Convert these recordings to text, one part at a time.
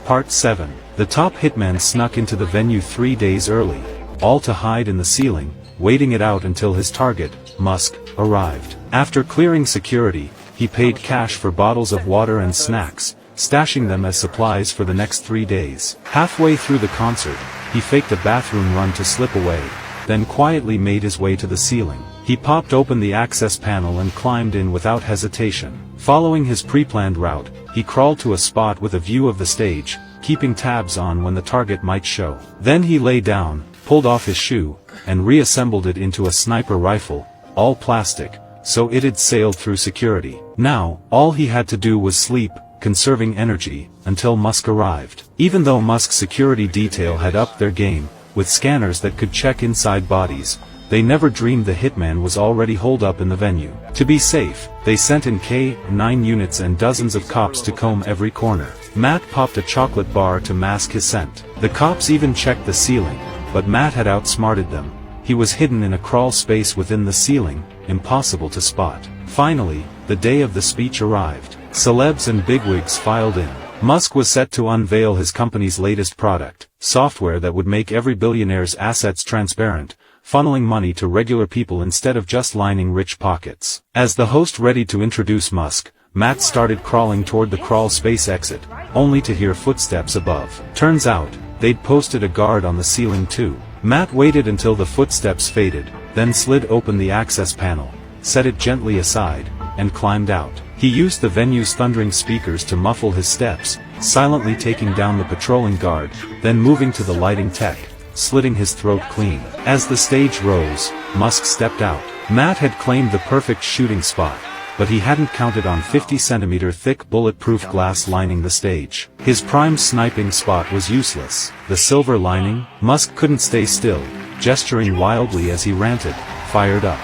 Part 7. The top hitman snuck into the venue 3 days early, all to hide in the ceiling, waiting it out until his target, Musk, arrived. After clearing security, he paid cash for bottles of water and snacks, stashing them as supplies for the next 3 days. Halfway through the concert, he faked a bathroom run to slip away, then quietly made his way to the ceiling. He popped open the access panel and climbed in without hesitation. Following his pre-planned route, he crawled to a spot with a view of the stage, keeping tabs on when the target might show. Then he lay down, pulled off his shoe, and reassembled it into a sniper rifle, all plastic, so it'd sailed through security. Now, all he had to do was sleep, conserving energy, until Musk arrived. Even though Musk's security detail had upped their game, with scanners that could check inside bodies, they never dreamed the hitman was already holed up in the venue. To be safe, they sent in K-9 units and dozens of cops to comb every corner. Matt popped a chocolate bar to mask his scent. The cops even checked the ceiling, but Matt had outsmarted them. He was hidden in a crawl space within the ceiling, impossible to spot. Finally, the day of the speech arrived. Celebs and bigwigs filed in. Musk was set to unveil his company's latest product, software that would make every billionaire's assets transparent, funneling money to regular people instead of just lining rich pockets. As the host readied to introduce Musk, Matt started crawling toward the crawl space exit, only to hear footsteps above. Turns out, they'd posted a guard on the ceiling too. Matt waited until the footsteps faded, then slid open the access panel, set it gently aside, and climbed out. He used the venue's thundering speakers to muffle his steps, silently taking down the patrolling guard, then moving to the lighting tech, slitting his throat clean. As the stage rose, Musk stepped out. Matt had claimed the perfect shooting spot, but he hadn't counted on 50-centimeter thick bulletproof glass lining the stage. His prime sniping spot was useless. The silver lining? Musk couldn't stay still, gesturing wildly as he ranted, fired up.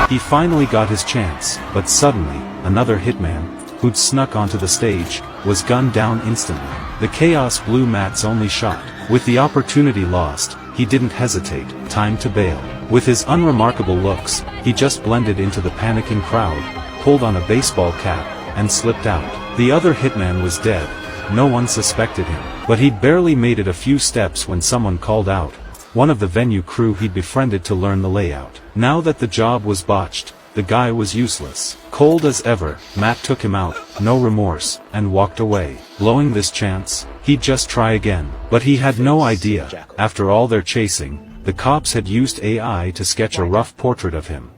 He finally got his chance, but suddenly, another hitman, who'd snuck onto the stage, was gunned down instantly. The chaos blew Matt's only shot. With the opportunity lost, he didn't hesitate. Time to bail. With his unremarkable looks, he just blended into the panicking crowd, pulled on a baseball cap, and slipped out. The other hitman was dead. No one suspected him. But he'd barely made it a few steps when someone called out. One of the venue crew he'd befriended to learn the layout. Now that the job was botched, the guy was useless. Cold as ever, Matt took him out, no remorse, and walked away. Blowing this chance, he'd just try again. But he had no idea, after all their chasing, the cops had used AI to sketch a rough portrait of him.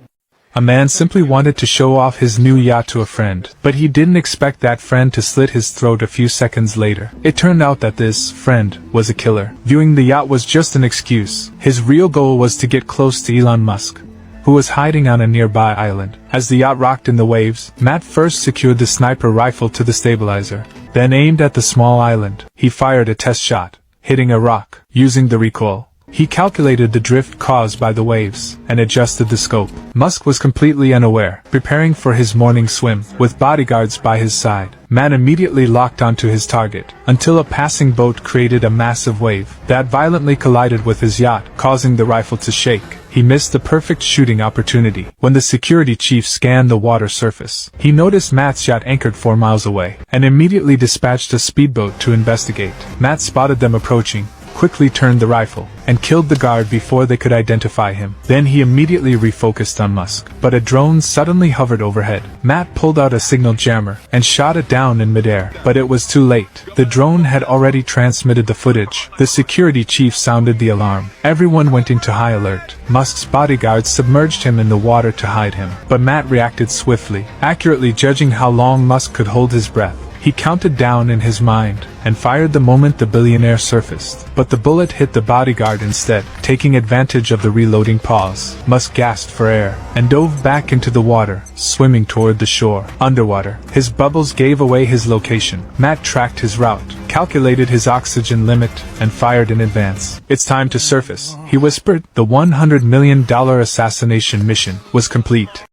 A man simply wanted to show off his new yacht to a friend, but he didn't expect that friend to slit his throat a few seconds later. It turned out that this friend was a killer. Viewing the yacht was just an excuse. His real goal was to get close to Elon Musk, who was hiding on a nearby island. As the yacht rocked in the waves, Matt first secured the sniper rifle to the stabilizer, then aimed at the small island. He fired a test shot, hitting a rock. Using the recoil, he calculated the drift caused by the waves, and adjusted the scope. Musk was completely unaware, preparing for his morning swim, with bodyguards by his side. Matt immediately locked onto his target, until a passing boat created a massive wave that violently collided with his yacht, causing the rifle to shake. He missed the perfect shooting opportunity. When the security chief scanned the water surface, he noticed Matt's yacht anchored 4 miles away, and immediately dispatched a speedboat to investigate. Matt spotted them approaching, quickly turned the rifle, and killed the guard before they could identify him. Then he immediately refocused on Musk, but a drone suddenly hovered overhead. Matt pulled out a signal jammer, and shot it down in midair, but it was too late. The drone had already transmitted the footage. The security chief sounded the alarm. Everyone went into high alert. Musk's bodyguards submerged him in the water to hide him, but Matt reacted swiftly, accurately judging how long Musk could hold his breath. He counted down in his mind, and fired the moment the billionaire surfaced. But the bullet hit the bodyguard instead. Taking advantage of the reloading pause, Musk gasped for air, and dove back into the water, swimming toward the shore. Underwater, his bubbles gave away his location. Matt tracked his route, calculated his oxygen limit, and fired in advance. "It's time to surface," he whispered. The $100 million assassination mission was complete.